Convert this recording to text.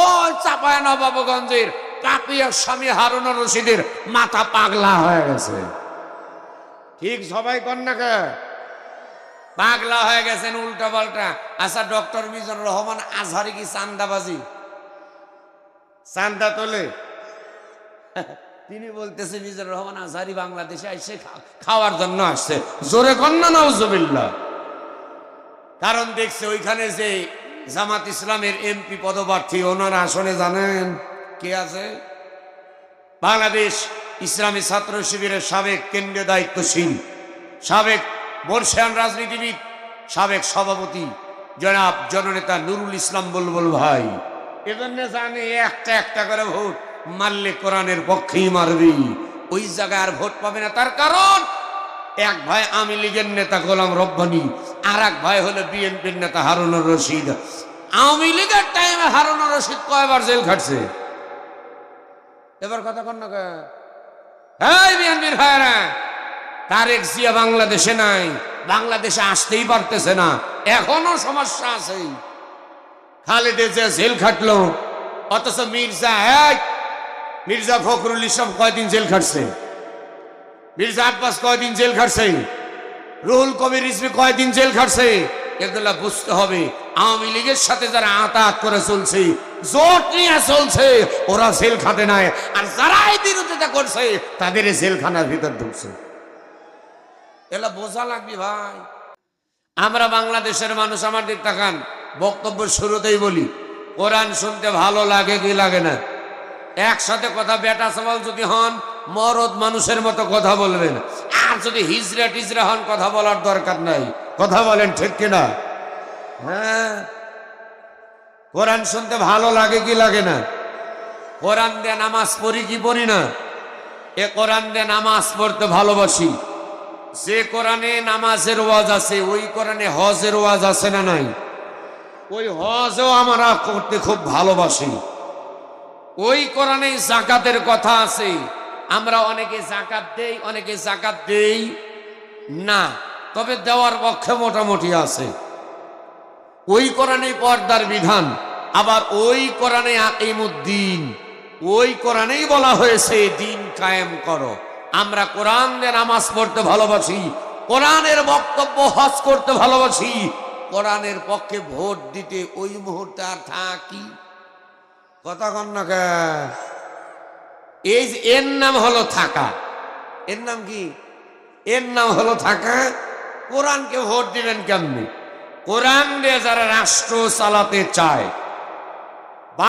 ও চাপায় নবাবগঞ্জের কাপিয়া স্বামী হারুন রশিদের মাথা পাগলা হয়ে গেছে। ঠিক সবাই কন্যাকে পাগলা হয়ে গেছেন উল্টা পাল্টা। আচ্ছা, ডক্টর মিজানুর রহমান আজহারি কি চান্দাবাজি, চান্দা তোলে? তিনি বলতেছে মিজানুর রহমান আজহারি বাংলাদেশে এসে খাওয়ার জন্য আসছে। জোরে কন্যা নাউজুবিল্লাহ। কারণ দেখছে ওইখানে যে জামাত ইসলামের এমপি পদপ্রার্থী, ওনার আসনে জানেন কে আছে? বাংলাদেশ ইসলামী ছাত্র শিবিরের সাবেক কেন্দ্রীয় দায়িত্বশীল, সাবেক বর্ষিয়ান রাজনীতিবিদ, সাবেক সভাপতি জনাব জননেতা নুরুল ইসলাম বুলবুল ভাই। এজন্য জানে একটা একটা করে ভোট মারলে কোরআনের পক্ষেই মারবি, ওই জায়গায় আর ভোট পাবে না। তার কারণ এক ভাই আওয়ামী লীগের নেতা গোলাম রব্বানী, আর এক ভাই হলো বিএনপির নেতা হারুনুর রশিদ। আওয়ামী লীগের টাইমে হারুনুর রশিদ কয়বার জেল খাটছে? এবার কথা কন না কে? এই বিএনপির ভাইরা, তারেক জিয়া বাংলাদেশে নাই, বাংলাদেশে আসতেই পারতেছে না, এখনো সমস্যা আছে। খালেদা জিয়া জেল খাটলো, অথচ মির্জা ফখরুল ইসলাম কয়দিন জেল খাটছে? মির্জা আব্বাস কয়দিন জেল খাটছে? রুহুল কবির রিজভী কয়দিন জেল খাটছে? এগুলা বুঝতে হবে। আওয়ামী লীগের সাথে যারা আতাত করে চলছে, জোট নিয়ে চলছে, ওরা জেল খাটে নাই, আর যারাই বিরোধিতা করছে তাদের জেলখানার ভিতর ঢুকছে। এগুলা বোঝা লাগবে ভাই। আমরা বাংলাদেশের মানুষ, আমাদের তাকান, বক্তব্য শুরুতেই বলি কোরআন শুনতে ভালো লাগে কি লাগে না? একসাথে কথা বেটা সওয়াল যদি হন মরদ মানুষের মতো কথা বলবেন, আর যদি হিজরা টিজরা হন কথা বলার দরকার নাই। কথা বলেন ঠিক কিনা? হ্যাঁ, কোরআন শুনতে ভালো লাগে কি লাগে না? কোরআন দিয়ে নামাজ পড়ি কি পড়ি না? এ কোরআন দিয়ে নামাজ পড়তে ভালোবাসি। যে কোরআনে নামাজের ওয়াজ আছে, ওই কোরআনে হজের ওয়াজ আছে না নাই? ওই হজও আমরা করতে খুব ভালোবাসি। ওই কোরআনে জাকাতের কথা আছে, আমরা অনেকে জাকাত দেই, অনেকে জাকাত দেই না, তবে দেওয়ার পক্ষে মোটামুটি আছে। ওই কোরআনে পর্দার বিধান, আবার ওই কোরআনে আকিমুদ্দিন, ওই কোরআনেই বলা হয়েছে দিন কায়েম করো। আমরা কোরআন দিয়ে নামাজ পড়তে ভালোবাসি, কোরআনের বক্তব্য হজ করতে ভালোবাসি, কোরআনের পক্ষে ভোট দিতে ওই মুহূর্তে আর থাকি। কথা কন না কে? এই যে এর নাম হলো থাকা। এর নাম কি? এর নাম হলো থাকা। কোরআনকে ভোট দিবেন কেমনি? কোরআন দিয়ে যারা রাষ্ট্র চালাতে চায়,